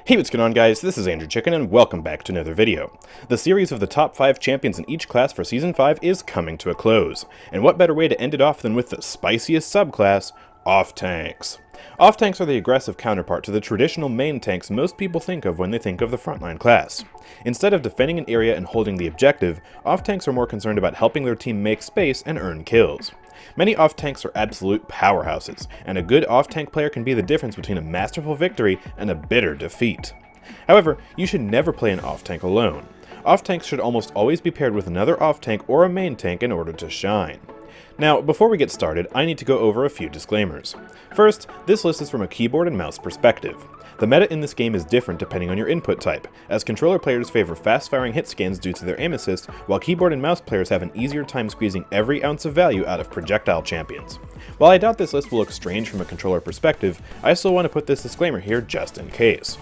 Hey, what's going on guys, this is AndrewChicken and welcome back to another video. The series of the top 5 champions in each class for Season 5 is coming to a close, and what better way to end it off than with the spiciest subclass, off-tanks. Off-tanks are the aggressive counterpart to the traditional main tanks most people think of when they think of the frontline class. Instead of defending an area and holding the objective, off-tanks are more concerned about helping their team make space and earn kills. Many off-tanks are absolute powerhouses, and a good off-tank player can be the difference between a masterful victory and a bitter defeat. However, you should never play an off-tank alone. Off-tanks should almost always be paired with another off-tank or a main tank in order to shine. Now, before we get started, I need to go over a few disclaimers. First, this list is from a keyboard and mouse perspective. The meta in this game is different depending on your input type, as controller players favor fast-firing hit scans due to their aim assist, while keyboard and mouse players have an easier time squeezing every ounce of value out of projectile champions. While I doubt this list will look strange from a controller perspective, I still want to put this disclaimer here just in case.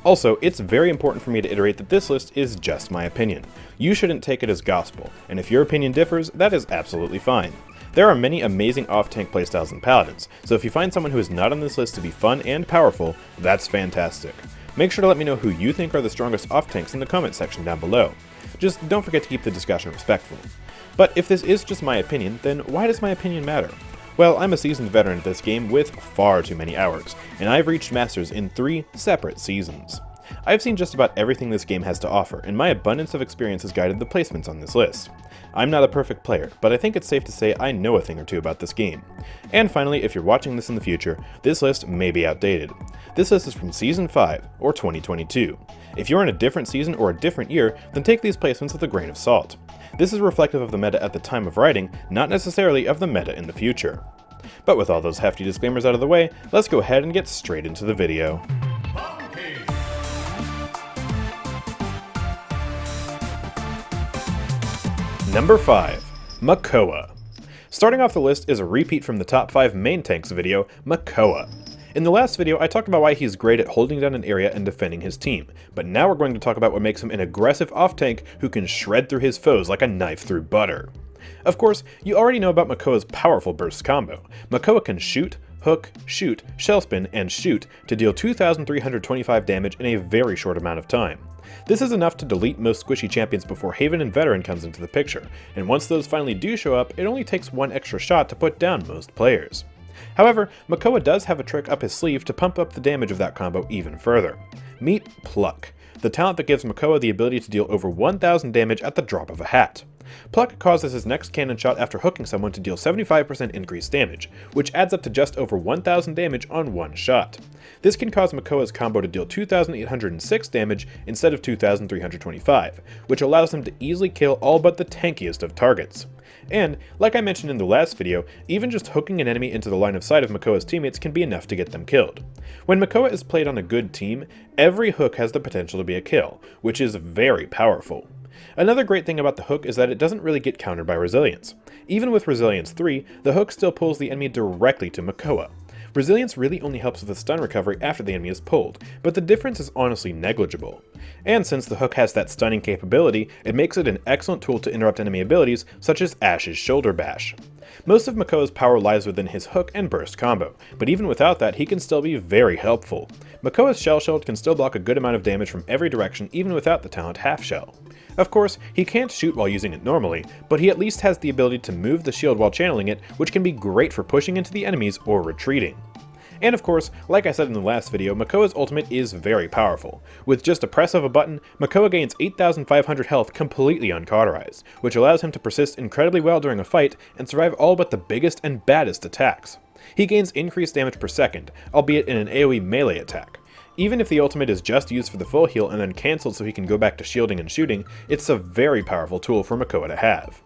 Also, it's very important for me to iterate that this list is just my opinion. You shouldn't take it as gospel, and if your opinion differs, that is absolutely fine. There are many amazing off-tank playstyles in Paladins, so if you find someone who is not on this list to be fun and powerful, that's fantastic. Make sure to let me know who you think are the strongest off-tanks in the comment section down below. Just don't forget to keep the discussion respectful. But if this is just my opinion, then why does my opinion matter? Well, I'm a seasoned veteran at this game with far too many hours, and I've reached Masters in 3 separate seasons. I've seen just about everything this game has to offer, and my abundance of experience has guided the placements on this list. I'm not a perfect player, but I think it's safe to say I know a thing or two about this game. And finally, if you're watching this in the future, this list may be outdated. This list is from Season 5, or 2022. If you're in a different season or a different year, then take these placements with a grain of salt. This is reflective of the meta at the time of writing, not necessarily of the meta in the future. But with all those hefty disclaimers out of the way, let's go ahead and get straight into the video. Number 5. Makoa. Starting off the list is a repeat from the top 5 main tanks video, Makoa. In the last video, I talked about why he's great at holding down an area and defending his team, but now we're going to talk about what makes him an aggressive off-tank who can shred through his foes like a knife through butter. Of course, you already know about Makoa's powerful burst combo. Makoa can shoot, hook, shoot, shell spin, and shoot to deal 2,325 damage in a very short amount of time. This is enough to delete most squishy champions before Haven and Veteran comes into the picture, and once those finally do show up, it only takes one extra shot to put down most players. However, Makoa does have a trick up his sleeve to pump up the damage of that combo even further. Meet Pluck, the talent that gives Makoa the ability to deal over 1,000 damage at the drop of a hat. Pluck causes his next cannon shot after hooking someone to deal 75% increased damage, which adds up to just over 1,000 damage on one shot. This can cause Makoa's combo to deal 2,806 damage instead of 2,325, which allows him to easily kill all but the tankiest of targets. And, like I mentioned in the last video, even just hooking an enemy into the line of sight of Makoa's teammates can be enough to get them killed. When Makoa is played on a good team, every hook has the potential to be a kill, which is very powerful. Another great thing about the hook is that it doesn't really get countered by Resilience. Even with Resilience 3, the hook still pulls the enemy directly to Makoa. Resilience really only helps with the stun recovery after the enemy is pulled, but the difference is honestly negligible. And since the hook has that stunning capability, it makes it an excellent tool to interrupt enemy abilities such as Ash's shoulder bash. Most of Makoa's power lies within his hook and burst combo, but even without that he can still be very helpful. Makoa's shell shield can still block a good amount of damage from every direction even without the talent half shell. Of course, he can't shoot while using it normally, but he at least has the ability to move the shield while channeling it, which can be great for pushing into the enemies or retreating. And of course, like I said in the last video, Makoa's ultimate is very powerful. With just a press of a button, Makoa gains 8,500 health completely uncauterized, which allows him to persist incredibly well during a fight and survive all but the biggest and baddest attacks. He gains increased damage per second, albeit in an AoE melee attack. Even if the ultimate is just used for the full heal and then cancelled so he can go back to shielding and shooting, it's a very powerful tool for Makoa to have.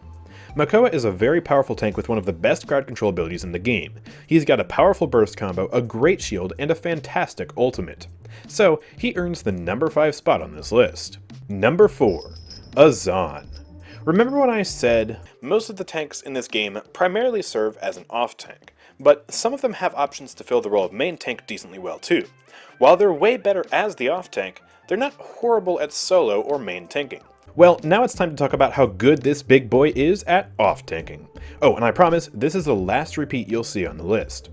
Makoa is a very powerful tank with one of the best crowd control abilities in the game. He's got a powerful burst combo, a great shield, and a fantastic ultimate. So, he earns the number 5 spot on this list. Number 4. Azan. Remember when I said most of the tanks in this game primarily serve as an off-tank, but some of them have options to fill the role of main tank decently well too. While they're way better as the off-tank, they're not horrible at solo or main tanking. Well, now it's time to talk about how good this big boy is at off-tanking. Oh, and I promise, this is the last repeat you'll see on the list.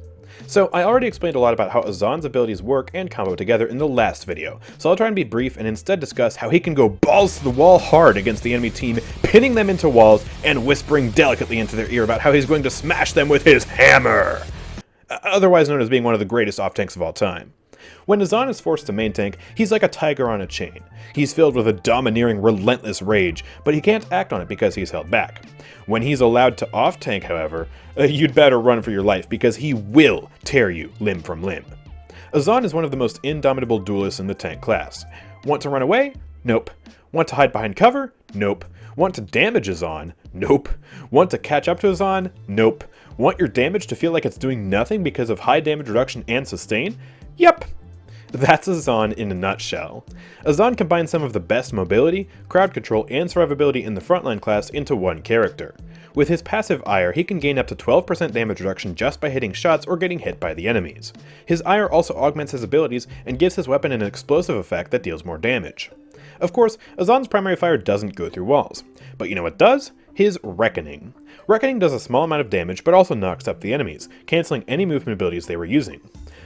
So I already explained a lot about how Azan's abilities work and combo together in the last video, so I'll try and be brief and instead discuss how he can go balls to the wall hard against the enemy team, pinning them into walls and whispering delicately into their ear about how he's going to smash them with his hammer! Otherwise known as being one of the greatest off-tanks of all time. When Azan is forced to main tank, he's like a tiger on a chain. He's filled with a domineering, relentless rage, but he can't act on it because he's held back. When he's allowed to off-tank, however, you'd better run for your life because he will tear you limb from limb. Azan is one of the most indomitable duelists in the tank class. Want to run away? Nope. Want to hide behind cover? Nope. Want to damage Azan? Nope. Want to catch up to Azan? Nope. Want your damage to feel like it's doing nothing because of high damage reduction and sustain? Yep. That's Azan in a nutshell. Azan combines some of the best mobility, crowd control, and survivability in the frontline class into one character. With his passive Ire, he can gain up to 12% damage reduction just by hitting shots or getting hit by the enemies. His Ire also augments his abilities and gives his weapon an explosive effect that deals more damage. Of course, Azan's primary fire doesn't go through walls, but you know what does? His Reckoning. Reckoning does a small amount of damage but also knocks up the enemies, cancelling any movement abilities they were using.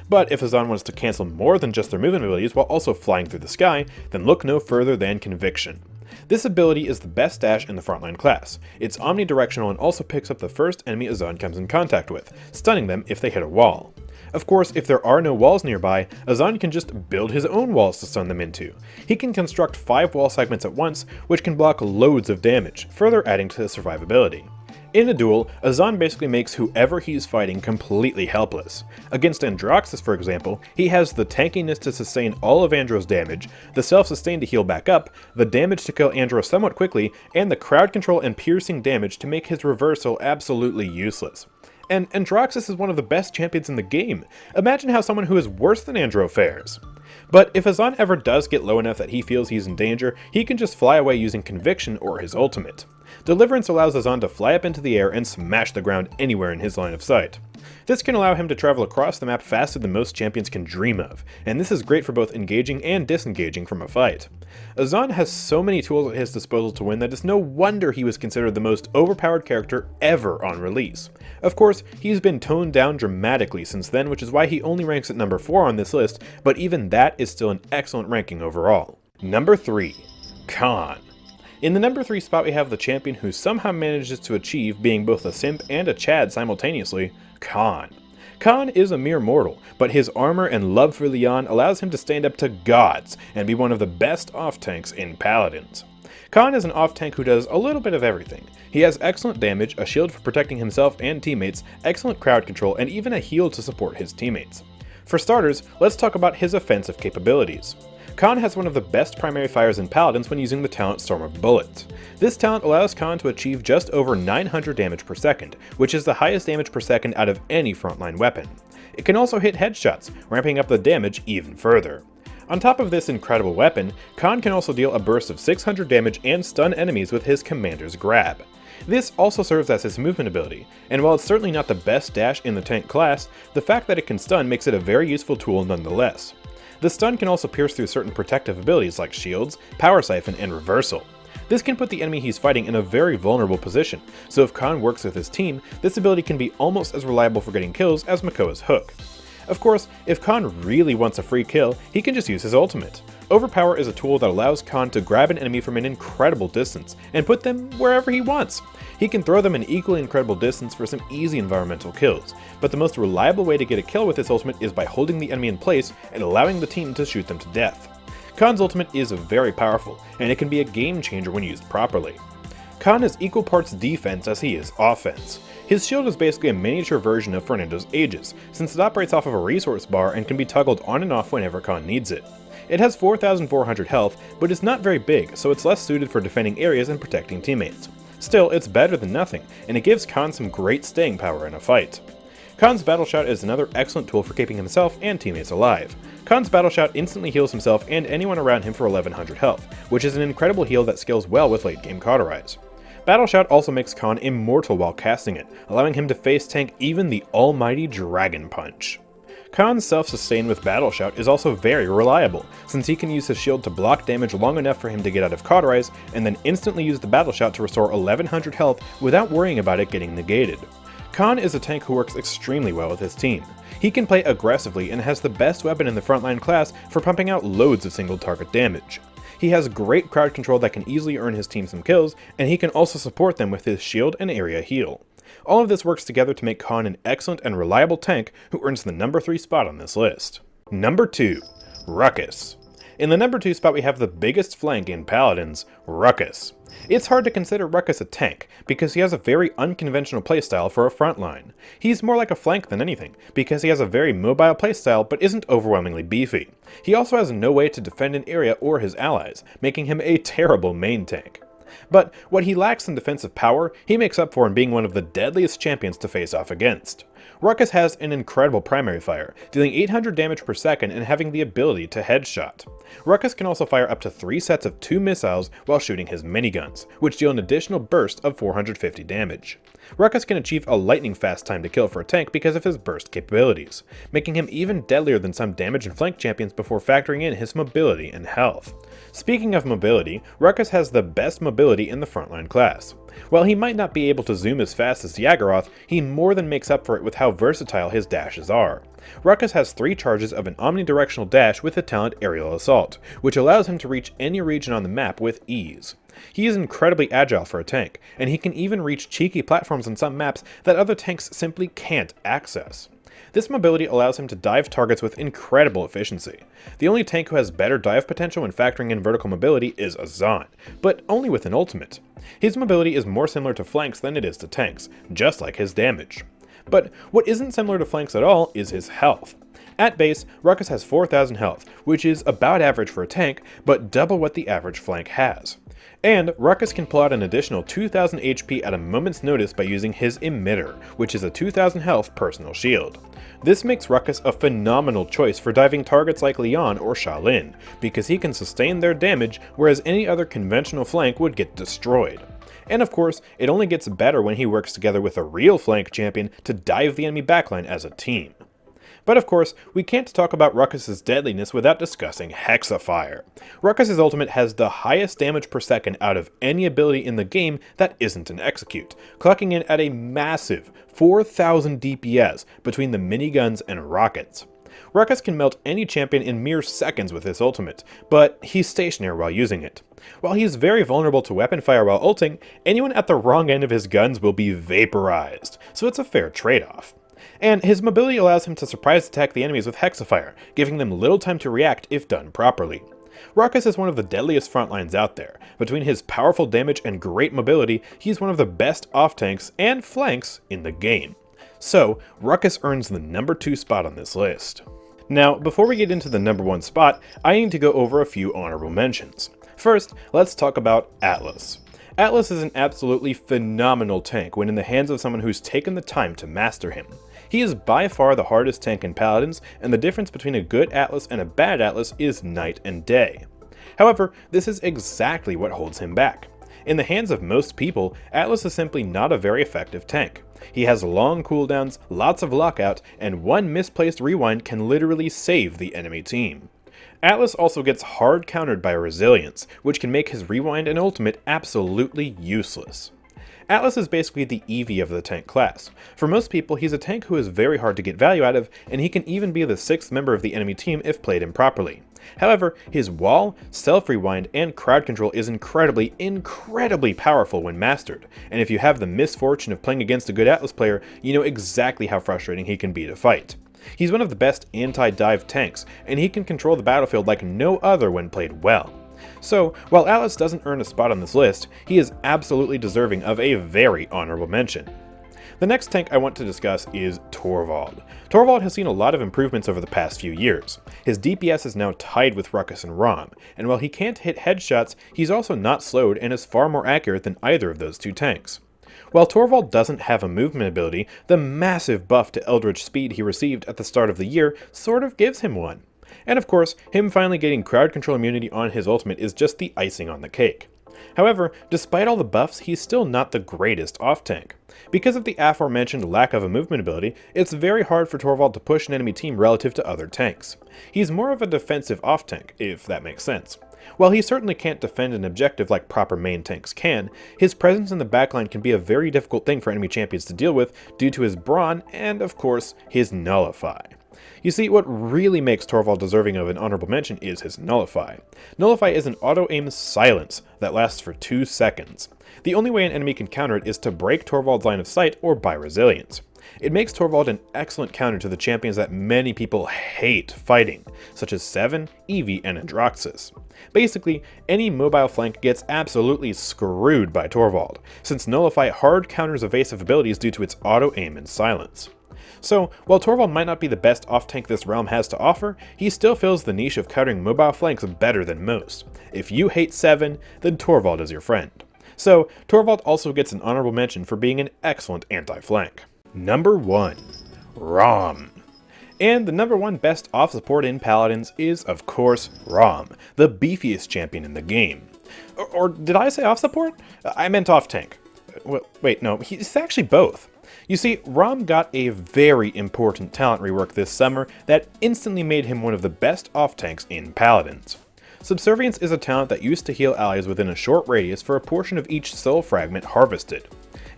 But if Azan wants to cancel more than just their movement abilities while also flying through the sky, then look no further than Conviction. This ability is the best dash in the frontline class. It's omnidirectional and also picks up the first enemy Azan comes in contact with, stunning them if they hit a wall. Of course, if there are no walls nearby, Azan can just build his own walls to stun them into. He can construct 5 wall segments at once, which can block loads of damage, further adding to his survivability. In a duel, Azan basically makes whoever he's fighting completely helpless. Against Androxus, for example, he has the tankiness to sustain all of Andro's damage, the self-sustain to heal back up, the damage to kill Andro somewhat quickly, and the crowd control and piercing damage to make his reversal absolutely useless. And Androxus is one of the best champions in the game. Imagine how someone who is worse than Andro fares. But if Azan ever does get low enough that he feels he's in danger, he can just fly away using Conviction or his ultimate. Deliverance allows Azan to fly up into the air and smash the ground anywhere in his line of sight. This can allow him to travel across the map faster than most champions can dream of, and this is great for both engaging and disengaging from a fight. Azan has so many tools at his disposal to win that it's no wonder he was considered the most overpowered character ever on release. Of course, he's been toned down dramatically since then, which is why he only ranks at number 4 on this list, but even that is still an excellent ranking overall. Number 3. Khan. In the number 3 spot we have the champion who somehow manages to achieve being both a simp and a Chad simultaneously, Khan. Khan is a mere mortal, but his armor and love for Leon allows him to stand up to gods and be one of the best off-tanks in Paladins. Khan is an off-tank who does a little bit of everything. He has excellent damage, a shield for protecting himself and teammates, excellent crowd control, and even a heal to support his teammates. For starters, let's talk about his offensive capabilities. Khan has one of the best primary fires in Paladins when using the talent Storm of Bullets. This talent allows Khan to achieve just over 900 damage per second, which is the highest damage per second out of any frontline weapon. It can also hit headshots, ramping up the damage even further. On top of this incredible weapon, Khan can also deal a burst of 600 damage and stun enemies with his Commander's Grab. This also serves as his movement ability, and while it's certainly not the best dash in the tank class, the fact that it can stun makes it a very useful tool nonetheless. The stun can also pierce through certain protective abilities like shields, power siphon, and reversal. This can put the enemy he's fighting in a very vulnerable position, so if Khan works with his team, this ability can be almost as reliable for getting kills as Makoa's hook. Of course, if Khan really wants a free kill, he can just use his ultimate. Overpower is a tool that allows Khan to grab an enemy from an incredible distance and put them wherever he wants. He can throw them an equally incredible distance for some easy environmental kills, but the most reliable way to get a kill with this ultimate is by holding the enemy in place and allowing the team to shoot them to death. Khan's ultimate is very powerful, and it can be a game changer when used properly. Khan is equal parts defense as he is offense. His shield is basically a miniature version of Fernando's Aegis, since it operates off of a resource bar and can be toggled on and off whenever Khan needs it. It has 4,400 health, but is not very big, so it's less suited for defending areas and protecting teammates. Still, it's better than nothing, and it gives Khan some great staying power in a fight. Khan's Battle Shout is another excellent tool for keeping himself and teammates alive. Khan's Battle Shout instantly heals himself and anyone around him for 1100 health, which is an incredible heal that scales well with late game Cauterize. Battle Shout also makes Khan immortal while casting it, allowing him to face tank even the almighty Dragon Punch. Khan's self-sustain with Battle Shout is also very reliable, since he can use his shield to block damage long enough for him to get out of Cauterize, and then instantly use the Battle Shout to restore 1100 health without worrying about it getting negated. Khan is a tank who works extremely well with his team. He can play aggressively and has the best weapon in the frontline class for pumping out loads of single target damage. He has great crowd control that can easily earn his team some kills, and he can also support them with his shield and area heal. All of this works together to make Khan an excellent and reliable tank who earns the number 3 spot on this list. Number 2. Ruckus. In the number 2 spot we have the biggest flank in Paladins, Ruckus. It's hard to consider Ruckus a tank, because he has a very unconventional playstyle for a frontline. He's more like a flank than anything, because he has a very mobile playstyle but isn't overwhelmingly beefy. He also has no way to defend an area or his allies, making him a terrible main tank. But what he lacks in defensive power, he makes up for in being one of the deadliest champions to face off against. Ruckus has an incredible primary fire, dealing 800 damage per second and having the ability to headshot. Ruckus can also fire up to 3 sets of 2 missiles while shooting his miniguns, which deal an additional burst of 450 damage. Ruckus can achieve a lightning fast time to kill for a tank because of his burst capabilities, making him even deadlier than some damage and flank champions before factoring in his mobility and health. Speaking of mobility, Ruckus has the best mobility in the frontline class. While he might not be able to zoom as fast as Yagharoth, he more than makes up for it with how versatile his dashes are. Ruckus has 3 charges of an omnidirectional dash with the talent Aerial Assault, which allows him to reach any region on the map with ease. He is incredibly agile for a tank, and he can even reach cheeky platforms on some maps that other tanks simply can't access. This mobility allows him to dive targets with incredible efficiency. The only tank who has better dive potential when factoring in vertical mobility is Azan, but only with an ultimate. His mobility is more similar to flanks than it is to tanks, just like his damage. But what isn't similar to flanks at all is his health. At base, Ruckus has 4,000 health, which is about average for a tank, but double what the average flank has. And Ruckus can pull out an additional 2,000 HP at a moment's notice by using his Emitter, which is a 2,000 health personal shield. This makes Ruckus a phenomenal choice for diving targets like Leon or Sha Lin, because he can sustain their damage whereas any other conventional flank would get destroyed. And of course, it only gets better when he works together with a real flank champion to dive the enemy backline as a team. But of course, we can't talk about Ruckus's deadliness without discussing Hexafire. Ruckus's ultimate has the highest damage per second out of any ability in the game that isn't an execute, clocking in at a massive 4,000 DPS between the miniguns and rockets. Ruckus can melt any champion in mere seconds with his ultimate, but he's stationary while using it. While he's very vulnerable to weapon fire while ulting, anyone at the wrong end of his guns will be vaporized, so it's a fair trade-off. And his mobility allows him to surprise attack the enemies with Hexafire, giving them little time to react if done properly. Ruckus is one of the deadliest frontlines out there. Between his powerful damage and great mobility, he's one of the best off-tanks and flanks in the game. So, Ruckus earns the number 2 spot on this list. Now, before we get into the number 1 spot, I need to go over a few honorable mentions. First, let's talk about Atlas. Atlas is an absolutely phenomenal tank when in the hands of someone who's taken the time to master him. He is by far the hardest tank in Paladins, and the difference between a good Atlas and a bad Atlas is night and day. However, this is exactly what holds him back. In the hands of most people, Atlas is simply not a very effective tank. He has long cooldowns, lots of lockout, and one misplaced rewind can literally save the enemy team. Atlas also gets hard countered by Resilience, which can make his rewind and ultimate absolutely useless. Atlas is basically the Eevee of the tank class. For most people, he's a tank who is very hard to get value out of, and he can even be the 6th member of the enemy team if played improperly. However, his wall, self-rewind, and crowd control is incredibly powerful when mastered, and if you have the misfortune of playing against a good Atlas player, you know exactly how frustrating he can be to fight. He's one of the best anti-dive tanks, and he can control the battlefield like no other when played well. So, while Atlas doesn't earn a spot on this list, he is absolutely deserving of a very honorable mention. The next tank I want to discuss is Torvald. Torvald has seen a lot of improvements over the past few years. His DPS is now tied with Ruckus and Rom, and while he can't hit headshots, he's also not slowed and is far more accurate than either of those two tanks. While Torvald doesn't have a movement ability, the massive buff to Eldritch Speed he received at the start of the year sort of gives him one. And of course, him finally getting crowd control immunity on his ultimate is just the icing on the cake. However, despite all the buffs, he's still not the greatest off-tank. Because of the aforementioned lack of a movement ability, it's very hard for Torvald to push an enemy team relative to other tanks. He's more of a defensive off-tank, if that makes sense. While he certainly can't defend an objective like proper main tanks can, his presence in the backline can be a very difficult thing for enemy champions to deal with due to his brawn and, of course, his nullify. You see, what really makes Torvald deserving of an honorable mention is his nullify. Nullify is an auto-aim silence that lasts for 2 seconds. The only way an enemy can counter it is to break Torvald's line of sight or by resilience. It makes Torvald an excellent counter to the champions that many people hate fighting, such as Seven, Eevee, and Androxus. Basically, any mobile flank gets absolutely screwed by Torvald, since Nullify hard counters evasive abilities due to its auto-aim and silence. So, while Torvald might not be the best off-tank this realm has to offer, he still fills the niche of countering mobile flanks better than most. If you hate Seven, then Torvald is your friend. So, Torvald also gets an honorable mention for being an excellent anti-flank. Number 1. Rom. And the number 1 best off support in Paladins is, of course, Rom, the beefiest champion in the game. Or did I say off support? I meant off tank. Well, wait, no, he's actually both. You see, Rom got a very important talent rework this summer that instantly made him one of the best off tanks in Paladins. Subservience is a talent that used to heal allies within a short radius for a portion of each soul fragment harvested.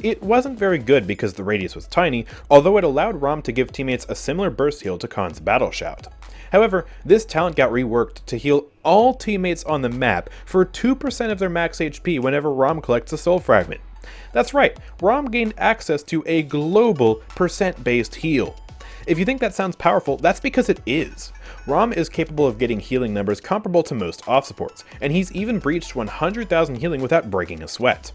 It wasn't very good because the radius was tiny, although it allowed Rom to give teammates a similar burst heal to Khan's Battle Shout. However, this talent got reworked to heal all teammates on the map for 2% of their max HP whenever Rom collects a soul fragment. That's right, Rom gained access to a global percent-based heal. If you think that sounds powerful, that's because it is. Rom is capable of getting healing numbers comparable to most off supports, and he's even breached 100,000 healing without breaking a sweat.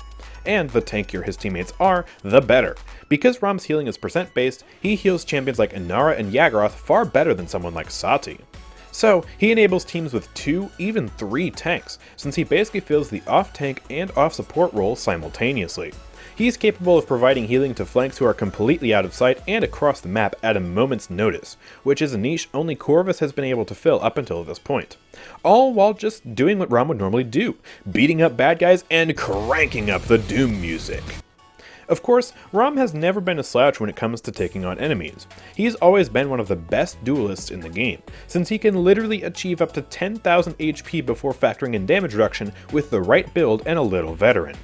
And the tankier his teammates are, the better. Because Rom's healing is percent-based, he heals champions like Inara and Yaggroth far better than someone like Sati. So, he enables teams with 2, even 3 tanks, since he basically fills the off-tank and off-support role simultaneously. He's capable of providing healing to flanks who are completely out of sight and across the map at a moment's notice, which is a niche only Corvus has been able to fill up until this point. All while just doing what Rom would normally do, beating up bad guys and cranking up the doom music. Of course, Rom has never been a slouch when it comes to taking on enemies. He's always been one of the best duelists in the game, since he can literally achieve up to 10,000 HP before factoring in damage reduction with the right build and a little veteran.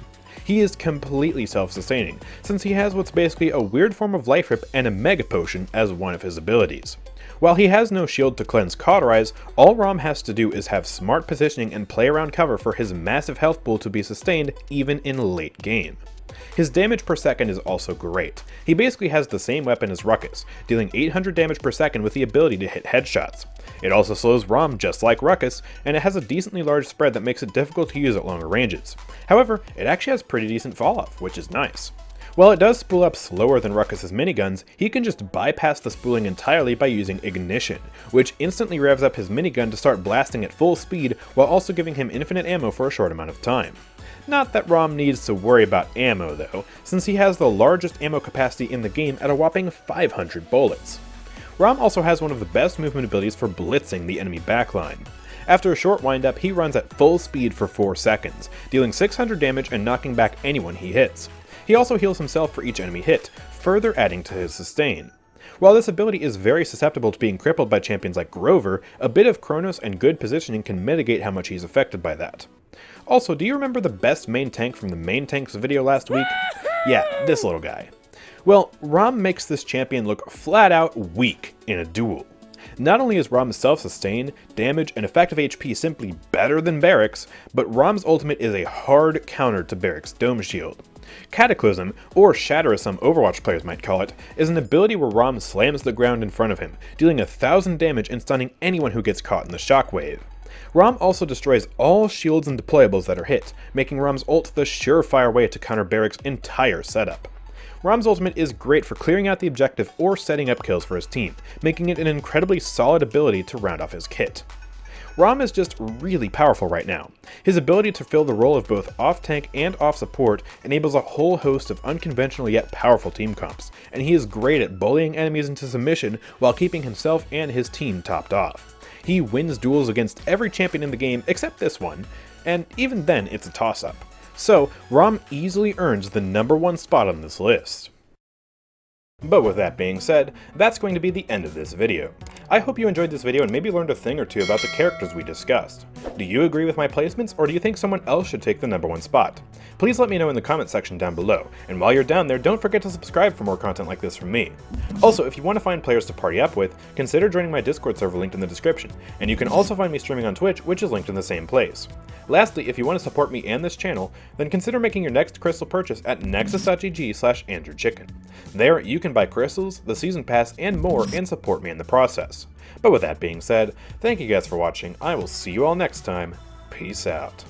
He is completely self-sustaining, since he has what's basically a weird form of life rip and a mega potion as one of his abilities. While he has no shield to cleanse Cauterize, all Rom has to do is have smart positioning and play around cover for his massive health pool to be sustained even in late game. His damage per second is also great. He basically has the same weapon as Ruckus, dealing 800 damage per second with the ability to hit headshots. It also slows Rom just like Ruckus, and it has a decently large spread that makes it difficult to use at longer ranges. However, it actually has pretty decent falloff, which is nice. While it does spool up slower than Ruckus's miniguns, he can just bypass the spooling entirely by using Ignition, which instantly revs up his minigun to start blasting at full speed while also giving him infinite ammo for a short amount of time. Not that Rom needs to worry about ammo though, since he has the largest ammo capacity in the game at a whopping 500 bullets. Rom also has one of the best movement abilities for blitzing the enemy backline. After a short windup, he runs at full speed for 4 seconds, dealing 600 damage and knocking back anyone he hits. He also heals himself for each enemy hit, further adding to his sustain. While this ability is very susceptible to being crippled by champions like Grover, a bit of Chronos and good positioning can mitigate how much he's affected by that. Also, do you remember the best main tank from the main tanks video last week? Yeah, this little guy. Well, Rom makes this champion look flat out weak in a duel. Not only is Rom's self-sustain, damage, and effective HP simply better than Barracks, but Rom's ultimate is a hard counter to Barracks' Dome Shield. Cataclysm, or Shatter as some Overwatch players might call it, is an ability where Rom slams the ground in front of him, dealing 1,000 damage and stunning anyone who gets caught in the shockwave. Rom also destroys all shields and deployables that are hit, making Rom's ult the surefire way to counter Barracks' entire setup. Rom's ultimate is great for clearing out the objective or setting up kills for his team, making it an incredibly solid ability to round off his kit. Rom is just really powerful right now. His ability to fill the role of both off-tank and off-support enables a whole host of unconventional yet powerful team comps, and he is great at bullying enemies into submission while keeping himself and his team topped off. He wins duels against every champion in the game except this one, and even then it's a toss-up. So Rom easily earns the #1 spot on this list. But with that being said, that's going to be the end of this video. I hope you enjoyed this video and maybe learned a thing or two about the characters we discussed. Do you agree with my placements, or do you think someone else should take the #1 spot? Please let me know in the comment section down below, and while you're down there, don't forget to subscribe for more content like this from me. Also, if you want to find players to party up with, consider joining my Discord server linked in the description, and you can also find me streaming on Twitch, which is linked in the same place. Lastly, if you want to support me and this channel, then consider making your next crystal purchase at nexus.gg/AndrewChicken. There, you can buy crystals, the season pass, and more, and support me in the process. But with that being said, thank you guys for watching, I will see you all next time, peace out.